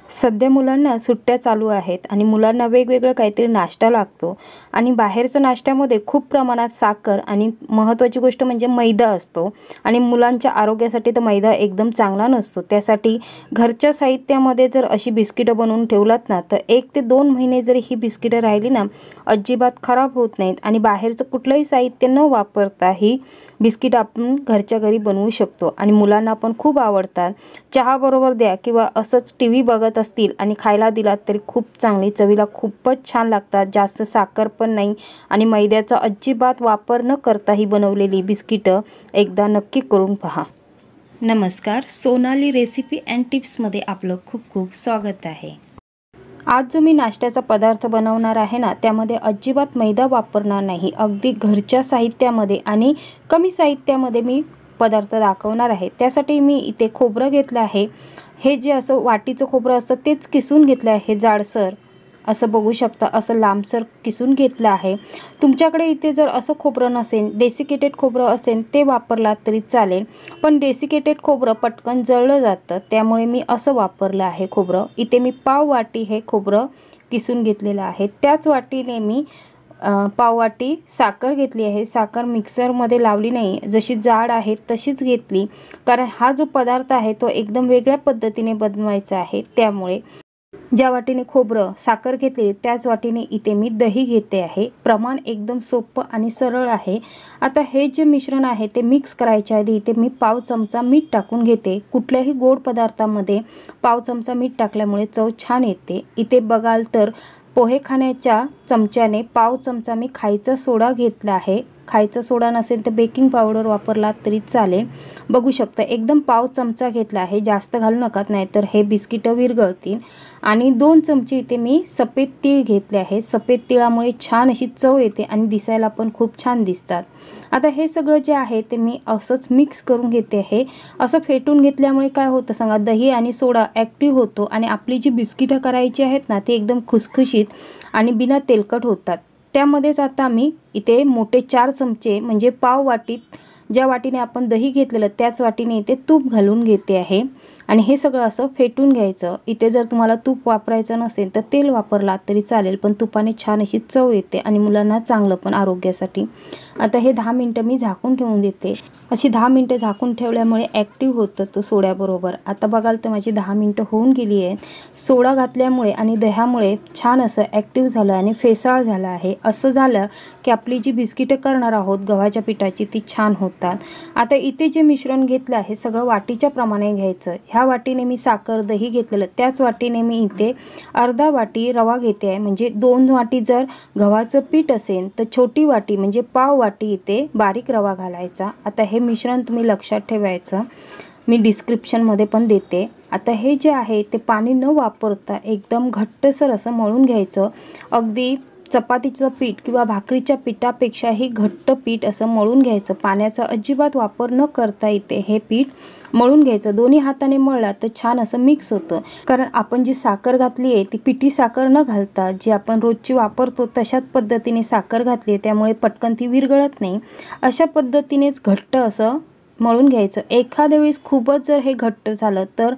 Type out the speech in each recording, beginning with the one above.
सध्या मुलांना सुट्ट्या चालू आहेत आणि मुलांना वेगवेगळं काहीतरी नाश्ता लागतो आणि बाहेरच्या नाश्त्यामध्ये खूप प्रमाणात साखर आणि महत्त्वाची गोष्ट म्हणजे मैदा असतो आणि मुलांच्या आरोग्यासाठी तर मैदा एकदम चांगला नसतो। त्यासाठी घरच्या साहित्यामध्ये जर अशी बिस्किटं बनवून ठेवलात ना तर 1 ते 2 महिने जरी ही बिस्किटं राहिली ना अजिबात खराब होत नाहीत आणि बाहेरचं कुठलंही साहित्य न वापरता ही बिस्किट आपण घरच्या घरी बनवू शकतो आणि मुलांना पण खूप आवडतात। चहा बरोबर द्या किंवा असंच टीव्ही बघत असतील आणि खायला दिलात तरी खूप चांगली चवीला खूपच छान लागतात। जास्त साखर पण नाही आणि मैद्याचा अजिबात वापर न करता ही बनवलेली बिस्किटं एकदा नक्की करून पहा। नमस्कार, सोनाली रेसिपी अँड टिप्समध्ये आपलं खूप खूप स्वागत आहे। आज जो मी नाश्त्याचा पदार्थ बनवणार आहे ना त्यामध्ये अजिबात मैदा वापरणार नाही। अगदी घरच्या साहित्यामध्ये आणि कमी साहित्यामध्ये मी पदार्थ दाखवणार आहे। त्यासाठी मी इथे खोबरं घेतलं आहे। हे जे असं वाटीचं खोबरं असतं तेच किसून घेतलं आहे। जाडसर असं बघू शकता, असं लांबसर किसून घेतलं आहे। तुमच्याकडे इथे जर असं खोबरं नसेल, डेसिकेटेड खोबरं असेल ते वापरलात तरी चालेल, पण डेसिकेटेड खोबरं पटकन जळलं जातं त्यामुळे मी असं वापरलं आहे खोबरं। इथे मी पाव वाटी हे खोबरं किसून घेतलेलं आहे। त्याच वाटीने मी पाव वाटी साखर घेतली आहे। साखर मिक्सरमध्ये लावली नाही, जशी जाड आहे तशीच घेतली, कारण हा जो पदार्थ आहे तो एकदम वेगळ्या पद्धतीने बनवायचा आहे। त्यामुळे ज्या वाटीने खोबरं साखर घेतली त्याच वाटीने इथे मी दही घेते आहे। प्रमाण एकदम सोपं आणि सरळ आहे। आता हे जे मिश्रण आहे ते मिक्स करायच्या आधी इथे मी पाव चमचा मीठ टाकून घेते। कुठल्याही गोड पदार्थामध्ये पाव चमचा मीठ टाकल्यामुळे चव छान येते। इथे बघाल तर पोहे खाण्याच्या चमच्याने पाव चमचा मी खायचा सोडा घेतला आहे। खायचा सोडा नसेल तर बेकिंग पावडर वापरलात तरी चालेल। बघू शकता एकदम पाव चमचा घेतला आहे, जास्त घालू नका नाहीतर हे बिस्किटं विरघळतील। आणि 2 चमचे इथे मी सफेद तीळ घेतले आहे। सफेद तिळामुळे छान अशी चव येते आणि दिसायला पण खूप छान दिसतात। आता हे सगळं जे आहे ते मी असंच मिक्स करून घेते आहे। असं फेटून घेतल्यामुळे काय होतं सांगा, दही आणि सोडा ॲक्टिव्ह होतो आणि आपली जी बिस्किटं करायची आहेत ना ती एकदम खुसखुशीत आणि बिना तेलकट होतात। त्यामध्येच आता मी इथे मोठे 4 चमचे म्हणजे पाव वाटीत ज्या वाटीने आपण दही घेतलेलं त्याच वाटीने इथे तूप घालून घेते आहे आणि हे सगळं असं फेटून घ्यायचं। इथे जर तुम्हाला तूप वापरायचं नसेल तर तेल वापरलात तरी चालेल, पण तुपाने छान अशी चव येते आणि मुलांना चांगलं पण आरोग्यासाठी। आता हे 10 मिनिटं मी झाकून ठेवून देते। अशी 10 मिनिटं झाकून ठेवल्यामुळे ॲक्टिव्ह होतं तो सोड्याबरोबर। आता बघाल तर माझी 10 मिनिटं होऊन गेली आहेत। सोडा घातल्यामुळे आणि दह्यामुळे छान असं ॲक्टिव्ह झालं आणि फेसाळ झालं आहे। असं झालं की आपली जी बिस्किटं करणार आहोत गव्हाच्या पिठाची ती छान होतात। आता इथे जे मिश्रण घेतलं आहे सगळं वाटीच्या प्रमाणे घ्यायचं। ह्या वाटीने मी साखर दही घेतलेलं त्याच वाटीने मी इथे अर्धा वाटी रवा घेते आहे। म्हणजे 2 वाटी जर गव्हाचं पीठ असेल तर छोटी वाटी म्हणजे पाव वाटी इथे बारीक रवा घालायचा। आता हे मिश्रण तुम्ही लक्षात ठेवायचं, मी डिस्क्रिप्शनमध्ये पण देते। आता हे जे आहे ते पाणी न वापरता एकदम घट्टसर असं मळून घ्यायचं। अगदी चपातीचं पीठ किंवा भाकरीच्या पिठापेक्षाही घट्ट पीठ असं मळून घ्यायचं। पाण्याचा अजिबात वापर न करता इथे हे पीठ मळून घ्यायचं। दोन्ही हाताने मळला तर छान असं मिक्स होतं, कारण आपण जी साखर घातली आहे ती पिठी साखर न घालता जी आपण रोजची वापरतो तशाच पद्धतीने साखर घातली आहे, त्यामुळे पटकन ती विरघळत नाही। अशा पद्धतीनेच घट्ट असं मळून घ्यायचं। एखाद्या वेळेस खूपच जर हे घट्ट झालं तर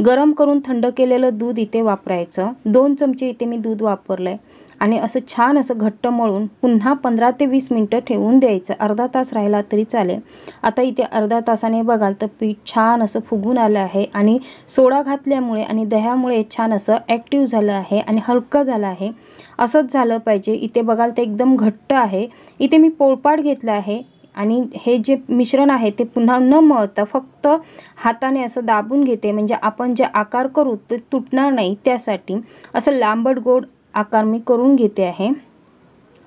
गरम करून थंड केलेलं दूध इथे वापरायचं। 2 चमचे इथे मी दूध वापरलंय आणि असं छान असं घट्ट मळून पुन्हा 15 ते 20 मिनिटं ठेवून द्यायचं। अर्धा तास राहिला तरी चालेल। आता इथे अर्धा तासाने बघाल तर पीठ छान असं फुगून आलं आहे आणि सोडा घातल्यामुळे आणि दह्यामुळे छान असं ॲक्टिव्ह झालं आहे आणि हलकं झालं आहे। असंच झालं पाहिजे। इथे बघाल तर एकदम घट्ट आहे। इथे मी पोळपाट घेतला आहे आणि हे जे मिश्रण आहे ते पुन्हा न मळता फक्त हाताने असं दाबून घेते, म्हणजे आपण जे आकार करू ते तुटणार नाही त्यासाठी असं लांबट गोड आकार मी करून घेते आहे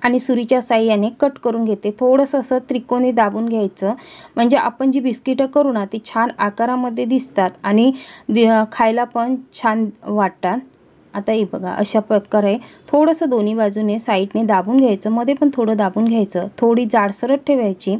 आणि सुरीच्या साहाय्याने कट करून घेते। थोडंसं असं त्रिकोणी दाबून घ्यायचं, म्हणजे आपण जी बिस्किटं करू ना ती छान आकारामध्ये दिसतात आणि खायला पण छान वाटतात। आता हे बघा अशा प्रकारे थोडंसं दोन्ही बाजूने साईडने दाबून घ्यायचं, मध्ये पण थोडं दाबून घ्यायचं। थोडी जाडसरच ठेवायची,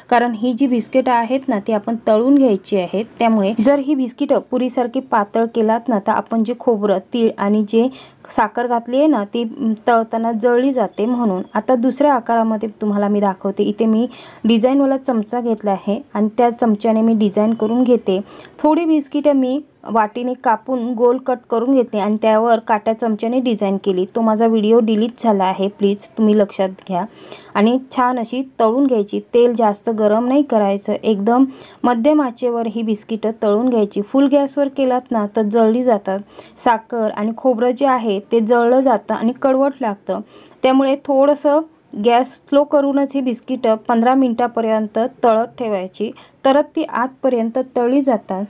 कारण ही जी बिस्किटं आहेत ना ती आपण तळून घ्यायची आहेत। त्यामुळे जर ही बिस्किटं पुरीसारखी पातळ केलात ना तर आपण जे खोबरं तीळ आणि जे साखर घातली आहे ना ती तळताना जळली जाते। म्हणून आता दुसऱ्या आकारामध्ये तुम्हाला मी दाखवते। इथे मी डिझाईनवाला चमचा घेतला आहे आणि त्या चमच्याने मी डिझाईन करून घेते। थोडी बिस्किटं मी वाटीने कापून गोल कट करून घेतले आणि त्यावर काट्या चमच्याने डिझाईन केली। तो माझा व्हिडिओ डिलीट झाला आहे, प्लीज तुम्ही लक्षात घ्या। आणि छान अशी तळून घ्यायची। तेल जास्त गरम नाही करायचं, एकदम मध्यम आचेवर ही बिस्किटं तळून घ्यायची। फुल गॅसवर केलात ना तर जळली जातात। साखर आणि खोबरं जे आहे ते जळलं जातं आणि कडवट लागतं, त्यामुळे थोडंसं गॅस स्लो करूनच ही बिस्किटं 15 मिनिटापर्यंत तळत ठेवायची, तरच ती आतपर्यंत तळली जातात।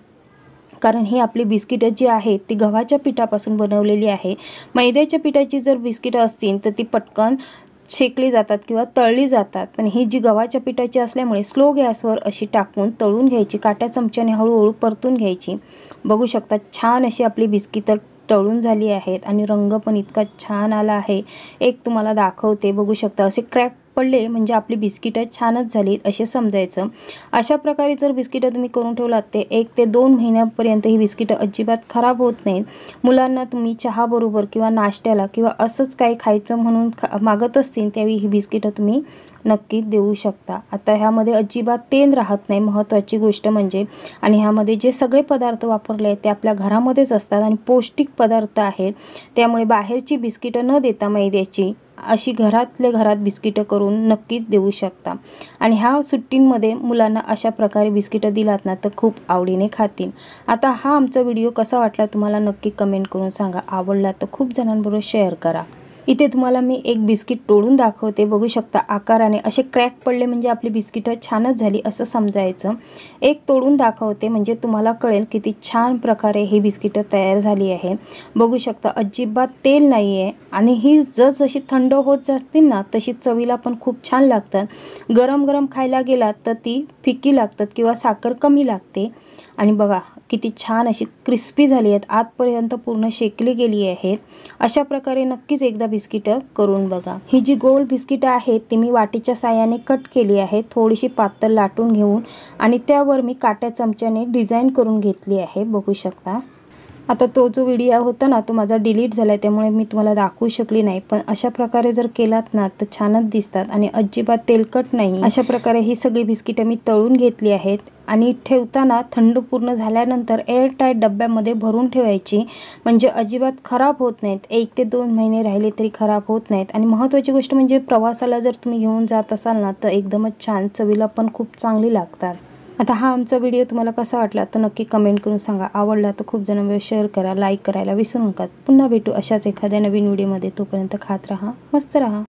कारण ही आपली बिस्किटं जी आहेत ती गव्हाच्या पिठापासून बनवलेली आहे। मैद्याच्या पिठाची जर बिस्किटं असतील तर ती पटकन शेकली जातात किंवा तळली जातात, पण ही जी गव्हाच्या पिठाची असल्यामुळे स्लो गॅसवर अशी टाकून तळून घ्यायची। काट्या चमच्याने हळूहळू परतून घ्यायची। बघू शकता छान अशी आपली बिस्किटं तळून झाली आहेत आणि रंग पण इतका छान आला आहे। एक तुम्हाला दाखवते, बघू शकता असे क्रॅक पडले म्हणजे आपली बिस्किटं छानच झालीत असे समजायचं। अशा प्रकारे जर बिस्किटं तुम्ही करून ठेवलात ते 1 ते 2 महिन्यापर्यंत ही बिस्किटं अजिबात खराब होत नाहीत। मुलांना तुम्ही चहाबरोबर किंवा नाश्त्याला किंवा असंच काही खायचं म्हणून मागत असतील त्यावेळी ही बिस्किटं तुम्ही नक्की देऊ शकता। आता ह्यामध्ये अजिबात तेल राहत नाही, महत्त्वाची गोष्ट म्हणजे। आणि ह्यामध्ये जे सगळे पदार्थ वापरले आहेत ते आपल्या घरामध्येच असतात आणि पौष्टिक पदार्थ आहेत, त्यामुळे बाहेरची बिस्किटं न देता मैद्याची अशी घरातल्या घरात बिस्किटं करून नक्कीच देऊ शकता। आणि ह्या सुट्टींमध्ये मुलांना अशा प्रकारे बिस्किटं दिलात ना तर खूप आवडीने खातील। आता हा आमचा व्हिडिओ कसा वाटला तुम्हाला नक्की कमेंट करून सांगा। आवडला तर खूप जणांबरोबर शेअर करा। इथे तुम्हाला मी एक बिस्किट तोडून दाखवते, बघू शकता आकाराने असे क्रॅक पडले म्हणजे आपली बिस्किटं छानच झाली असं समजायचं। एक तोडून दाखवते म्हणजे तुम्हाला कळेल किती छान प्रकारे ही बिस्किटं तयार झाली आहे। बघू शकता अजिबात तेल नाही आहे आणि ही जशी थंड होत जातील ना तशी चवीला पण खूप छान लागतात। गरम गरम खायला गेलात तर ती फिकी लागतात किंवा साखर कमी लागते। आणि बघा किती छान अशी क्रिस्पी झाली आहेत, आतपर्यंत पूर्ण शेकली गेली आहेत। अशा प्रकारे नक्कीच एकदा बिस्किटं करून बघा। ही जी गोल बिस्किटं आहेत ती मी वाटीच्या साहाय्याने कट केली आहे, थोडीशी पातळ लाटून घेऊन, आणि त्यावर मी काट्या चमच्याने डिझाईन करून घेतली आहे, बघू शकता। आता तो जो व्हिडिओ होता ना तो माझा डिलीट झाला आहे, त्यामुळे मी तुम्हाला दाखवू शकली नाही, पण अशा प्रकारे जर केलात ना तर छानच दिसतात आणि अजिबात तेलकट नाही। अशा प्रकारे ही सगळी बिस्किटं मी तळून घेतली आहेत आणि ठेवताना थंड पूर्ण झाल्यानंतर एअरटाईट डब्यामध्ये भरून ठेवायची, म्हणजे अजिबात खराब होत नाहीत। 1 ते 2 महिने राहिले तरी खराब होत नाहीत। आणि महत्त्वाची गोष्ट म्हणजे प्रवासाला जर तुम्ही घेऊन जात असाल ना तर एकदमच छान, चवीला पण खूप चांगली लागतात। आता हा आमचा व्हिडिओ तुम्हाला कसा वाटला तर नक्की कमेंट करून सांगा। आवडला तर खूप जणांना शेअर करा, लाईक करायला विसरू नका। पुन्हा भेटू अशाच एखाद्या नवीन व्हिडिओमध्ये, तोपर्यंत खात राहा, मस्त राहा।